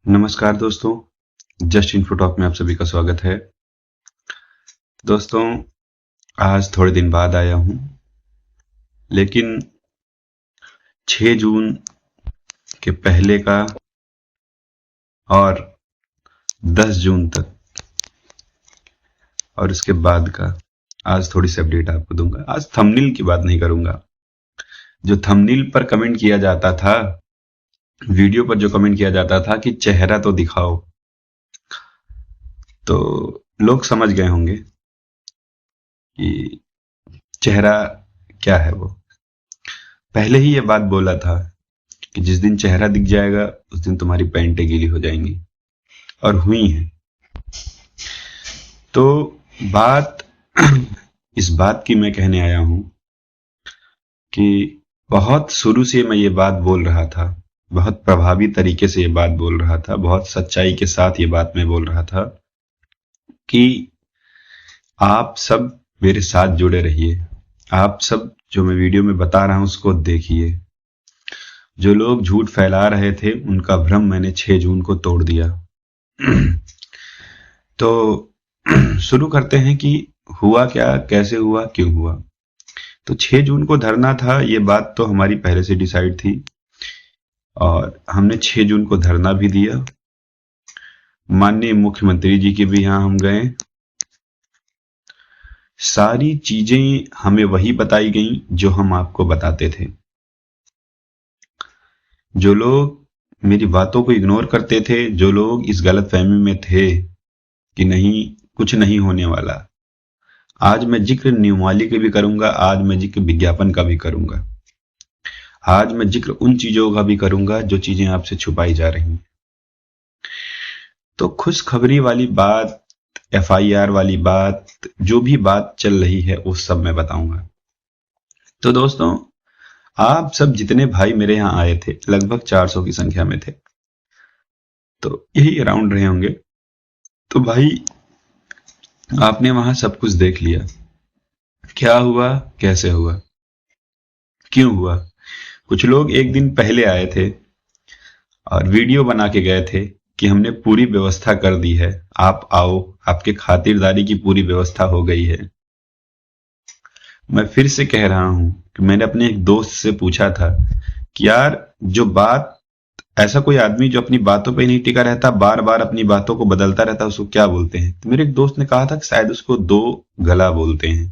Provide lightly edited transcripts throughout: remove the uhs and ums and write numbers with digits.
नमस्कार दोस्तों, just info talk में आप सभी का स्वागत है। दोस्तों, आज थोड़े दिन बाद आया हूँ, लेकिन 6 जून के पहले का और 10 जून तक और उसके बाद का आज थोड़ी सी अपडेट आपको दूंगा। आज थंबनेल की बात नहीं करूंगा। जो थंबनेल पर कमेंट किया जाता था, वीडियो पर जो कमेंट किया जाता था कि चेहरा तो दिखाओ, तो लोग समझ गए होंगे कि चेहरा क्या है। वो पहले ही ये बात बोला था कि जिस दिन चेहरा दिख जाएगा उस दिन तुम्हारी पैंटें गीली हो जाएंगी, और हुई हैं। तो बात इस बात की मैं कहने आया हूं कि बहुत शुरू से मैं ये बात बोल रहा था, बहुत प्रभावी तरीके से ये बात बोल रहा था, बहुत सच्चाई के साथ ये बात मैं बोल रहा था कि आप सब मेरे साथ जुड़े रहिए। आप सब जो मैं वीडियो में बता रहा हूं उसको देखिए। जो लोग झूठ फैला रहे थे उनका भ्रम मैंने 6 जून को तोड़ दिया। तो शुरू करते हैं कि हुआ क्या, कैसे हुआ, क्यों हुआ। तो 6 जून को धरना था, ये बात तो हमारी पहले से डिसाइड थी और हमने 6 जून को धरना भी दिया। माननीय मुख्यमंत्री जी के भी यहां हम गए। सारी चीजें हमें वही बताई गई जो हम आपको बताते थे। जो लोग मेरी बातों को इग्नोर करते थे, जो लोग इस गलतफहमी में थे कि नहीं, कुछ नहीं होने वाला, आज मैं जिक्र नियमावली के भी करूंगा, आज मैं जिक्र विज्ञापन का भी करूंगा, आज मैं जिक्र उन चीजों का भी करूंगा जो चीजें आपसे छुपाई जा रही हैं। तो खुशखबरी वाली बात, एफआईआर वाली बात, जो भी बात चल रही है वो सब मैं बताऊंगा। तो दोस्तों, आप सब जितने भाई मेरे यहाँ आए थे, लगभग 400 की संख्या में थे, तो यही अराउंड रहे होंगे। तो भाई, आपने वहां सब कुछ देख लिया, क्या हुआ, कैसे हुआ, क्यों हुआ। कुछ लोग एक दिन पहले आए थे और वीडियो बना के गए थे कि हमने पूरी व्यवस्था कर दी है, आप आओ, आपके खातिरदारी की पूरी व्यवस्था हो गई है। मैं फिर से कह रहा हूं कि मैंने अपने एक दोस्त से पूछा था कि यार, जो बात, ऐसा कोई आदमी जो अपनी बातों पे नहीं टिका रहता, बार बार अपनी बातों को बदलता रहता, उसको क्या बोलते हैं। तो मेरे एक दोस्त ने कहा था कि शायद उसको दो गला बोलते हैं।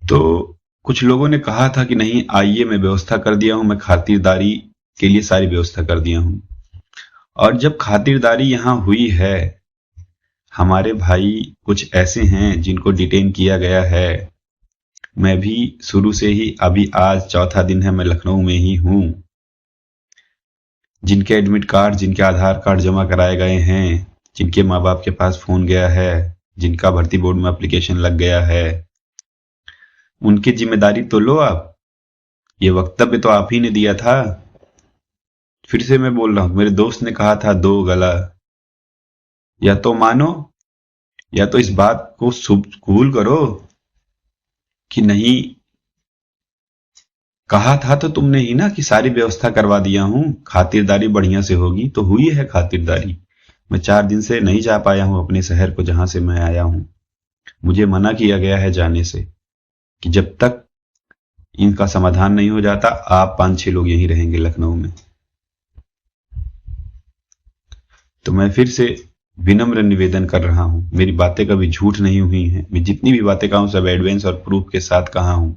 तो कुछ लोगों ने कहा था कि नहीं, आइए, मैं व्यवस्था कर दिया हूं, मैं खातिरदारी के लिए सारी व्यवस्था कर दिया हूं। और जब खातिरदारी यहां हुई है, हमारे भाई कुछ ऐसे हैं जिनको डिटेन किया गया है। मैं भी शुरू से ही, अभी आज चौथा दिन है मैं लखनऊ में ही हूं। जिनके एडमिट कार्ड, जिनके आधार कार्ड जमा कराए गए हैं, जिनके माँ बाप के पास फोन गया है, जिनका भर्ती बोर्ड में एप्लीकेशन लग गया है, उनकी जिम्मेदारी तो लो आप। ये वक्तव्य तो आप ही ने दिया था। फिर से मैं बोल रहा हूं, मेरे दोस्त ने कहा था दो गला। या तो मानो, या तो इस बात को कबूल करो कि नहीं, कहा था तो तुमने ही ना कि सारी व्यवस्था करवा दिया हूं, खातिरदारी बढ़िया से होगी। तो हुई है खातिरदारी। मैं 4 दिन से नहीं जा पाया हूं अपने शहर को जहां से मैं आया हूं। मुझे मना किया गया है जाने से कि जब तक इनका समाधान नहीं हो जाता, आप 5-6 लोग यहीं रहेंगे लखनऊ में। तो मैं फिर से विनम्र निवेदन कर रहा हूं, मेरी बातें कभी झूठ नहीं हुई हैं। मैं जितनी भी बातें कहा हूं सब एविडेंस और प्रूफ के साथ कहा हूं।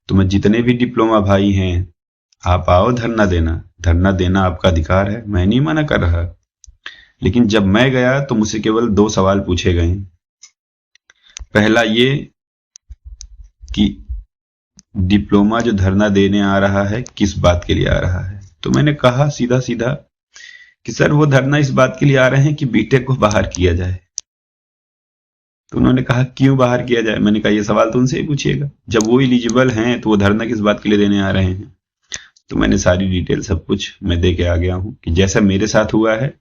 तो मैं जितने भी डिप्लोमा भाई हैं, आप आओ धरना देना। धरना देना आपका अधिकार है, मैं नहीं मना कर रहा। लेकिन जब मैं गया तो मुझसे केवल 2 सवाल पूछे गए। पहला ये कि डिप्लोमा जो धरना देने आ रहा है किस बात के लिए आ रहा है। तो मैंने कहा सीधा सीधा कि सर, वो धरना इस बात के लिए आ रहे हैं कि बीटेक को बाहर किया जाए। तो उन्होंने कहा क्यों बाहर किया जाए। मैंने कहा ये सवाल तो उनसे ही पूछिएगा, जब वो एलिजिबल हैं तो वो धरना किस बात के लिए देने आ रहे हैं। तो मैंने सारी डिटेल सब कुछ मैं दे के आ गया हूं कि जैसा मेरे साथ हुआ है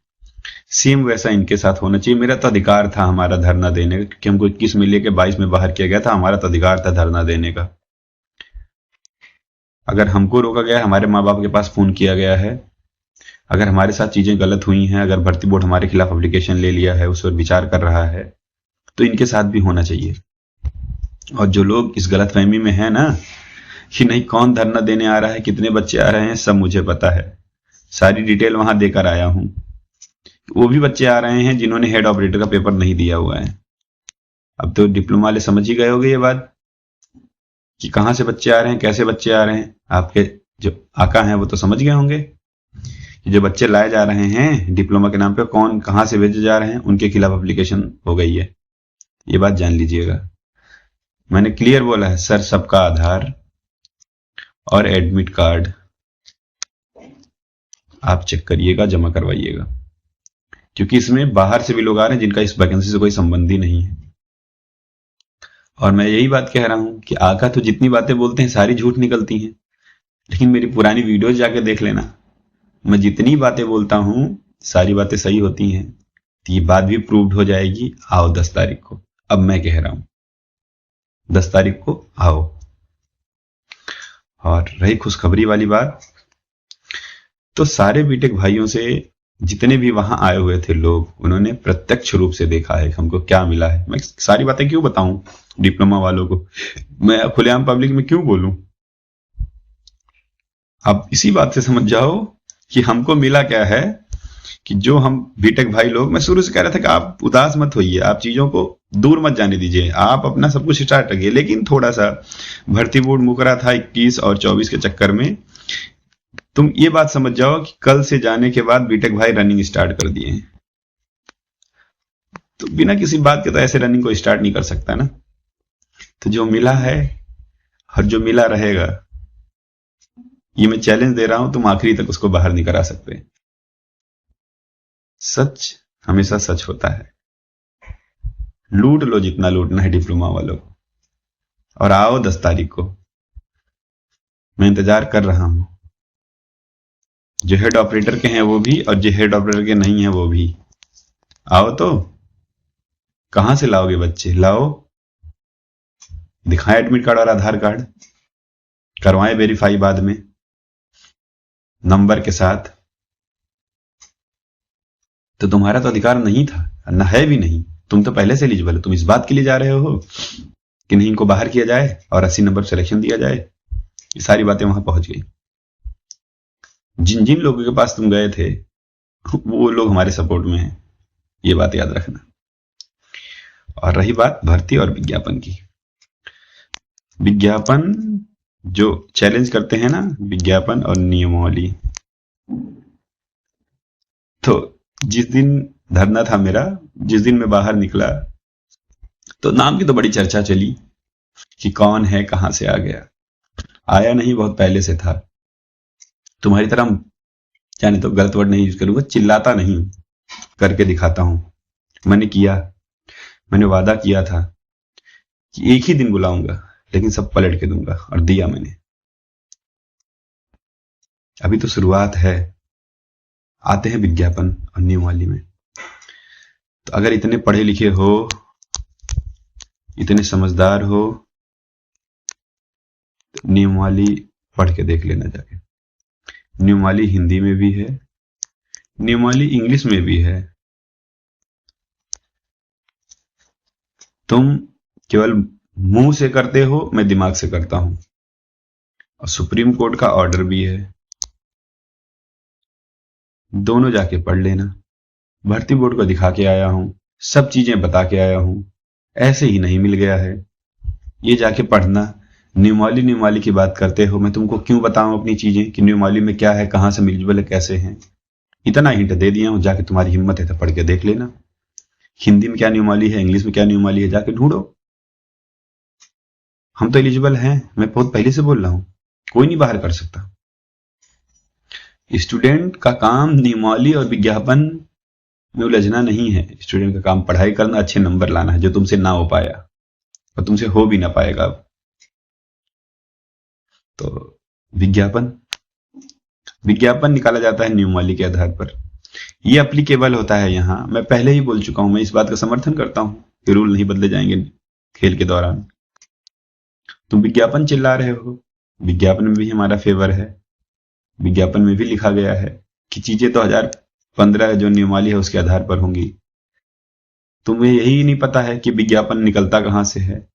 सेम वैसा इनके साथ होना चाहिए। मेरा तो अधिकार था हमारा धरना देने का, क्योंकि हमको 21 में लेके 22 में बाहर किया गया था। हमारा तो अधिकार था धरना देने का। अगर हमको रोका गया, हमारे माँ बाप के पास फोन किया गया है, अगर हमारे साथ चीजें गलत हुई हैं, अगर भर्ती बोर्ड हमारे खिलाफ एप्लीकेशन ले लिया है, उस पर विचार कर रहा है, तो इनके साथ भी होना चाहिए। और जो लोग इस गलतफहमी में है ना कि नहीं कौन धरना देने आ रहा है, कितने बच्चे आ रहे हैं, सब मुझे पता है, सारी डिटेल वहां देकर आया हूं। वो भी बच्चे आ रहे हैं जिन्होंने हेड ऑपरेटर का पेपर नहीं दिया हुआ है। अब तो डिप्लोमा वाले समझ ही गए होंगे ये बात कि कहाँ से बच्चे आ रहे हैं, कैसे बच्चे आ रहे हैं। आपके जो आका हैं वो तो समझ गए होंगे कि जो बच्चे लाए जा रहे हैं डिप्लोमा के नाम पे, कौन कहाँ से भेजे जा रहे हैं, उनके खिलाफ एप्लीकेशन हो गई है। ये बात जान लीजिएगा। मैंने क्लियर बोला है सर, सबका आधार और एडमिट कार्ड आप चेक करिएगा, जमा करवाइएगा, क्योंकि इसमें बाहर से भी लोग आ रहे हैं जिनका इस वैकेंसी से कोई संबंध ही नहीं है। और मैं यही बात कह रहा हूं कि आका तो जितनी बातें बोलते हैं सारी झूठ निकलती हैं, लेकिन मेरी पुरानी वीडियोज जाके देख लेना, मैं जितनी बातें बोलता हूं सारी बातें सही होती हैं। तो ये बात भी प्रूव्ड हो जाएगी। आओ 10 तारीख को, अब मैं कह रहा हूं 10 तारीख को आओ। और रही खुशखबरी वाली बात, तो सारे बीटेक भाइयों से जितने भी वहां आए हुए थे लोग, उन्होंने प्रत्यक्ष रूप से देखा है कि हमको क्या मिला है। मैं सारी बातें क्यों बताऊं डिप्लोमा वालों को, मैं खुलेआम पब्लिक में क्यों बोलूं। अब इसी बात से समझ जाओ कि हमको मिला क्या है, कि जो हम बीटेक भाई लोग, मैं शुरू से कह रहा था कि आप उदास मत होइए, आप चीजों को दूर मत जाने दीजिए, आप अपना सब कुछ स्टार्ट रखिए, लेकिन थोड़ा सा भर्ती बोर्ड मुकरा था 21 और 24 के चक्कर में। तुम ये बात समझ जाओ कि कल से जाने के बाद बीटेक भाई रनिंग स्टार्ट कर दिए हैं। तो बिना किसी बात के तो ऐसे रनिंग को स्टार्ट नहीं कर सकता ना। तो जो मिला है और जो मिला रहेगा, ये मैं चैलेंज दे रहा हूं, तुम आखिरी तक उसको बाहर नहीं करा सकते। सच हमेशा सच होता है। लूट लो जितना लूटना है डिप्लोमा वालों को, और आओ 10 तारीख को। मैं इंतजार कर रहा हूं। जो हेड ऑपरेटर के हैं वो भी, और जो हेड ऑपरेटर के नहीं है वो भी। आओ तो। कहां से लाओगे बच्चे, लाओ, दिखाएं एडमिट कार्ड और आधार कार्ड, करवाएं वेरीफाई बाद में नंबर के साथ। तो तुम्हारा तो अधिकार नहीं था, न है भी नहीं। तुम तो पहले से एलिजिबल हो। तुम इस बात के लिए जा रहे हो कि नहीं इनको बाहर किया जाए और 80 नंबर सिलेक्शन दिया जाए। ये सारी बातें वहां पहुंच गई। जिन जिन लोगों के पास तुम गए थे वो लोग हमारे सपोर्ट में हैं, ये बात याद रखना। और रही बात भर्ती और विज्ञापन की, विज्ञापन जो चैलेंज करते हैं ना, विज्ञापन और नियमावली, तो जिस दिन धरना था मेरा, जिस दिन मैं बाहर निकला, तो नाम की तो बड़ी चर्चा चली कि कौन है, कहां से आ गया। आया नहीं, बहुत पहले से था। तुम्हारी तरह जाने तो गलत वर्ड नहीं यूज करूंगा, चिल्लाता नहीं, करके दिखाता हूं। मैंने किया, मैंने वादा किया था कि एक ही दिन बुलाऊंगा, लेकिन सब पलट के दूंगा, और दिया मैंने। अभी तो शुरुआत है। आते हैं विज्ञापन और नियमावली में। तो अगर इतने पढ़े लिखे हो, इतने समझदार हो, तो नियमावली पढ़ के देख लेना जाके। नियमावली हिंदी में भी है, नियमावली इंग्लिश में भी है। तुम केवल मुंह से करते हो, मैं दिमाग से करता हूं। और सुप्रीम कोर्ट का ऑर्डर भी है, दोनों जाके पढ़ लेना। भर्ती बोर्ड को दिखा के आया हूं, सब चीजें बता के आया हूं, ऐसे ही नहीं मिल गया है। ये जाके पढ़ना। नियमावली नियमावली की बात करते हो, मैं तुमको क्यों बताऊं अपनी चीजें कि नियमावली में क्या है, कहां से एलिजिबल है, कैसे हैं। इतना हिंट दे दिया हूं, जाके तुम्हारी हिम्मत है तो पढ़ के देख लेना। हिंदी में क्या नियमावली है, इंग्लिश में क्या नियमावली है, जाके ढूंढो। हम तो एलिजिबल हैं, मैं बहुत पहले से बोल रहा हूं, कोई नहीं बाहर कर सकता। स्टूडेंट का काम नियमावली और विज्ञापन में उलझना नहीं है। स्टूडेंट का काम पढ़ाई करना, अच्छे नंबर लाना है, जो तुमसे ना हो पाया और तुमसे हो भी ना पाएगा अब। तो विज्ञापन विज्ञापन निकाला जाता है नियमावली के आधार पर। ये एप्लीकेबल होता है यहाँ। मैं पहले ही बोल चुका हूं, मैं इस बात का समर्थन करता हूं कि रूल नहीं बदले जाएंगे खेल के दौरान। तुम विज्ञापन चिल्ला रहे हो, विज्ञापन में भी हमारा फेवर है, विज्ञापन में भी लिखा गया है कि चीजें तो 2015 जो नियमावली है उसके आधार पर होंगी। तुम्हें यही नहीं पता है कि विज्ञापन निकलता कहां से है।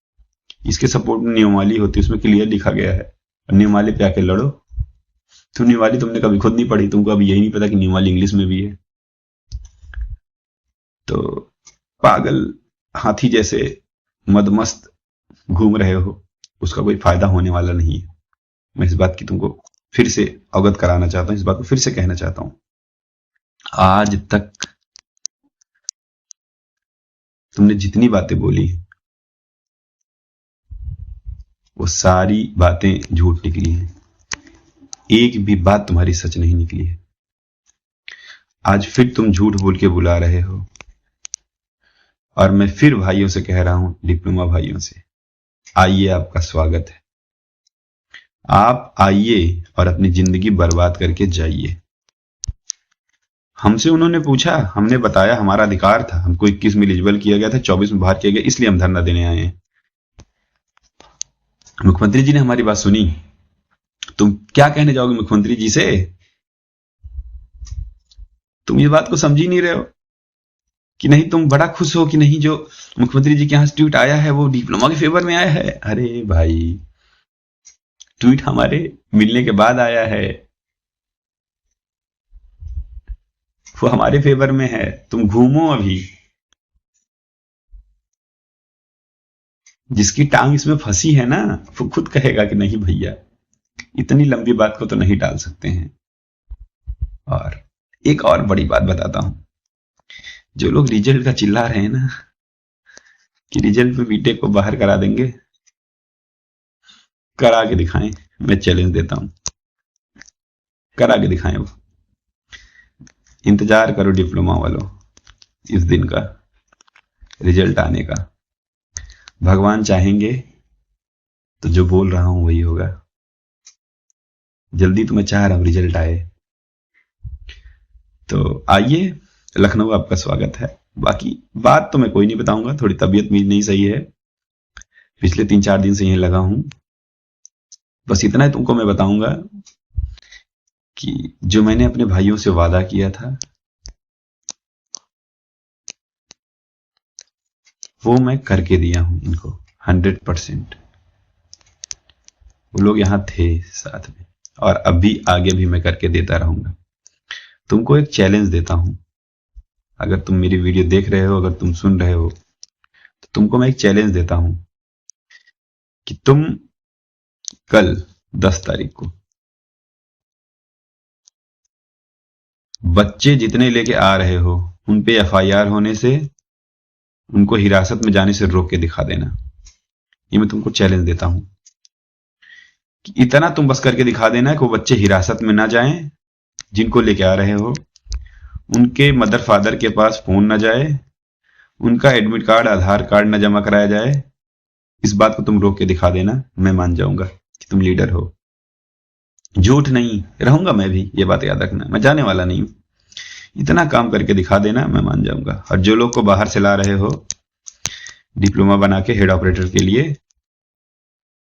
इसके सपोर्ट में नियमावली होती है, उसमें क्लियर लिखा गया है। नियमावली पे आके लड़ो। तो नियमावली तुमने कभी खुद नहीं पढ़ी, तुमको अभी यही नहीं पता कि नियमावली इंग्लिश में भी है। तो पागल हाथी जैसे मदमस्त घूम रहे हो, उसका कोई फायदा होने वाला नहीं है। मैं इस बात की तुमको फिर से अवगत कराना चाहता हूं, इस बात को फिर से कहना चाहता हूं। आज तक तुमने जितनी बातें बोली वो सारी बातें झूठ निकली हैं। एक भी बात तुम्हारी सच नहीं निकली है। आज फिर तुम झूठ बोल के बुला रहे हो, और मैं फिर भाइयों से कह रहा हूं, डिप्लोमा भाइयों से, आइए, आपका स्वागत है। आप आइए और अपनी जिंदगी बर्बाद करके जाइए। हमसे उन्होंने पूछा, हमने बताया, हमारा अधिकार था। हमको 21 में एलिजिबल किया गया था, 24 में बाहर किया गया, इसलिए हम धरना देने आए हैं। मुख्यमंत्री जी ने हमारी बात सुनी। तुम क्या कहने जाओगे मुख्यमंत्री जी से? तुम ये बात को समझ ही नहीं रहे हो कि नहीं तुम बड़ा खुश हो कि नहीं जो मुख्यमंत्री जी के यहाँ ट्वीट आया है वो डिप्लोमा के फेवर में आया है। अरे भाई, ट्वीट हमारे मिलने के बाद आया है, वो हमारे फेवर में है। तुम घूमो अभी। जिसकी टांग इसमें फंसी है ना, वो खुद कहेगा कि नहीं भैया, इतनी लंबी बात को तो नहीं टाल सकते हैं। और एक और बड़ी बात बताता हूं, जो लोग रिजल्ट का चिल्ला रहे हैं ना कि रिजल्ट में बीटेक को बाहर करा देंगे, करा के दिखाएं। मैं चैलेंज देता हूं, करा के दिखाएं। वो इंतजार करो डिप्लोमा वालों इस दिन का, रिजल्ट आने का। भगवान चाहेंगे तो जो बोल रहा हूं वही होगा। जल्दी तो मैं चाह रहा हूं रिजल्ट आए। तो आइए, लखनऊ आपका स्वागत है। बाकी बात तो मैं कोई नहीं बताऊंगा, थोड़ी तबीयत मेरी नहीं सही है, पिछले 3-4 दिन से यहीं लगा हूं। बस इतना ही तुमको मैं बताऊंगा कि जो मैंने अपने भाइयों से वादा किया था वो मैं करके दिया हूं इनको 100%। वो लोग यहां थे साथ में, और अभी आगे भी मैं करके देता रहूंगा। तुमको एक चैलेंज देता हूं, अगर तुम मेरी वीडियो देख रहे हो, अगर तुम सुन रहे हो, तो तुमको मैं एक चैलेंज देता हूं कि तुम कल 10 तारीख को बच्चे जितने लेके आ रहे हो उन पे FIR होने से, उनको हिरासत में जाने से रोक के दिखा देना। ये मैं तुमको चैलेंज देता हूं कि इतना तुम बस करके दिखा देना कि वो बच्चे हिरासत में ना जाएं, जिनको लेके आ रहे हो उनके मदर फादर के पास फोन न जाए, उनका एडमिट कार्ड आधार कार्ड न जमा कराया जाए। इस बात को तुम रोक के दिखा देना, मैं मान जाऊंगा कि तुम लीडर हो। झूठ नहीं रहूंगा मैं भी, ये बात याद रखना, मैं जाने वाला नहीं हूं। इतना काम करके दिखा देना, मैं मान जाऊंगा। और जो लोग को बाहर से ला रहे हो डिप्लोमा बना के हेड ऑपरेटर के लिए,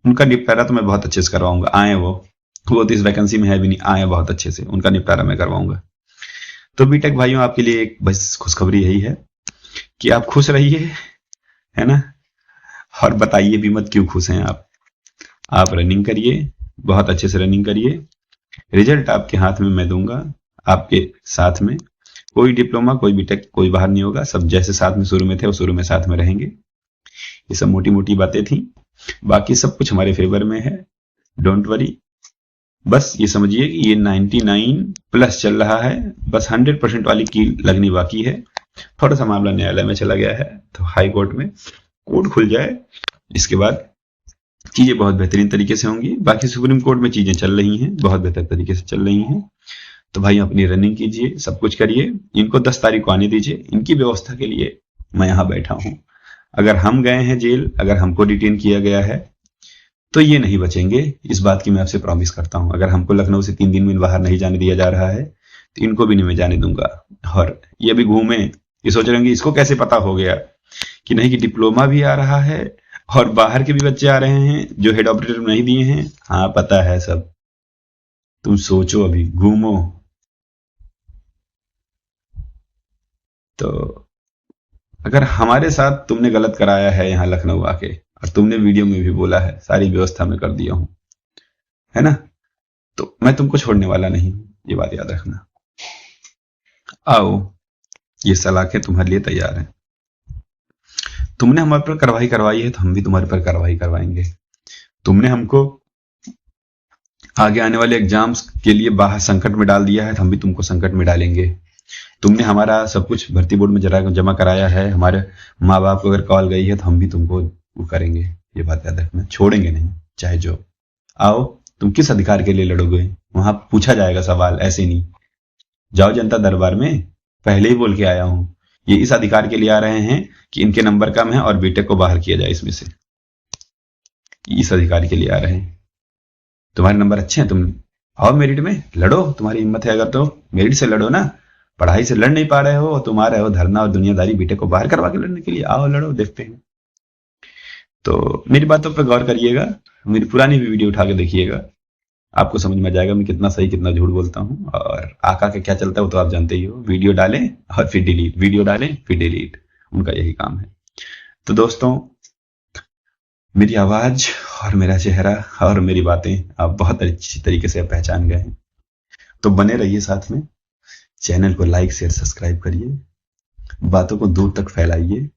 उनका निपटारा तो मैं बहुत अच्छे से करवाऊंगा। आए वो तो इस वैकेंसी में है भी नहीं, आए बहुत अच्छे से, उनका निपटारा मैं करवाऊंगा। तो बीटेक भाइयों, आपके लिए एक बस खुशखबरी यही है कि आप खुश रहिए, है ना। और बताइए भी मत क्यों खुश हैं आप रनिंग करिए, बहुत अच्छे से रनिंग करिए। रिजल्ट आपके हाथ में मैं दूंगा, आपके साथ में। कोई डिप्लोमा, कोई बीटेक, कोई बाहर नहीं होगा। सब जैसे साथ में शुरू में थे वो शुरू में साथ में रहेंगे। ये सब मोटी मोटी बातें थी, बाकी सब कुछ हमारे फेवर में है। Don't worry. बस ये समझिए कि ये 99+ चल रहा है, बस 100% वाली की लगनी बाकी है। थोड़ा सा मामला न्यायालय में चला गया है, तो हाई कोर्ट में कोर्ट खुल जाए, इसके बाद चीजें बहुत बेहतरीन तरीके से होंगी। बाकी सुप्रीम कोर्ट में चीजें चल रही हैं, बहुत बेहतर तरीके से चल रही हैं। तो भाई अपनी रनिंग कीजिए, सब कुछ करिए। इनको 10 तारीख को आने दीजिए, इनकी व्यवस्था के लिए मैं यहां बैठा हूं। अगर हम गए हैं जेल, अगर हमको डिटेन किया गया है, तो ये नहीं बचेंगे, इस बात की मैं आपसे प्रॉमिस करता हूं। अगर हमको लखनऊ से 3 दिन में बाहर नहीं जाने दिया जा रहा है, तो इनको भी नहीं मैं जाने दूंगा। और ये भी घूमे, ये सोच रहे होंगे इसको कैसे पता हो गया कि नहीं, कि डिप्लोमा भी आ रहा है और बाहर के भी बच्चे आ रहे हैं जो हेड ऑपरेटर नहीं दिए हैं। हाँ, पता है सब। तुम सोचो, अभी घूमो, तो अगर हमारे साथ तुमने गलत कराया है यहाँ लखनऊ आके, और तुमने वीडियो में भी बोला है सारी व्यवस्था मैं कर दिया हूं, है ना, तो मैं तुमको छोड़ने वाला नहीं हूं, ये बात याद रखना। आओ, ये सलाखें तुम्हारे लिए तैयार हैं। तुमने हमारे पर कार्रवाई करवाई है तो हम भी तुम्हारे पर कार्रवाई करवाएंगे। तुमने हमको आगे आने वाले एग्जाम्स के लिए बाहर संकट में डाल दिया है तो हम भी तुमको संकट में डालेंगे। तुमने हमारा सब कुछ भर्ती बोर्ड में जमा कराया है, हमारे माँ बाप को अगर कॉल गई है तो हम भी तुमको वो करेंगे, ये बात याद रखना, छोड़ेंगे नहीं चाहे जो। आओ, तुम किस अधिकार के लिए लड़ोगे, वहां पूछा जाएगा सवाल, ऐसे नहीं। जाओ जनता दरबार में, पहले ही बोल के आया हूं, ये इस अधिकार के लिए आ रहे हैं कि इनके नंबर कम है और बीटेक को बाहर किया जाए इसमें से, इस अधिकार के लिए आ रहे हैं। तुम्हारे नंबर अच्छे हैं, तुम आओ मेरिट में लड़ो, तुम्हारी हिम्मत है अगर तो मेरिट से लड़ो ना। पढ़ाई से लड़ नहीं पा रहे हो, तुम आ रहे हो धरना और दुनियादारी बीटेक को बाहर करवा के लड़ने के लिए, आओ लड़ो, देखते हैं। तो मेरी बातों पर गौर करिएगा, मेरी पुरानी भी वीडियो उठा के देखिएगा, आपको समझ में आ जाएगा मैं कितना सही कितना झूठ बोलता हूँ। और आका के क्या चलता है वो तो आप जानते ही हो, वीडियो डालें और फिर डिलीट, वीडियो डालें फिर डिलीट, उनका यही काम है। तो दोस्तों, मेरी आवाज और मेरा चेहरा और मेरी बातें आप बहुत अच्छी तरीके से पहचान गए हैं, तो बने रहिए साथ में। चैनल को लाइक शेयर सब्सक्राइब करिए, बातों को दूर तक फैलाइए,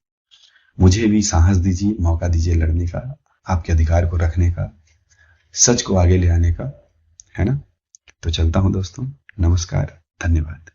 मुझे भी साहस दीजिए, मौका दीजिए लड़ने का, आपके अधिकार को रखने का, सच को आगे ले आने का, है ना। तो चलता हूं दोस्तों, नमस्कार, धन्यवाद।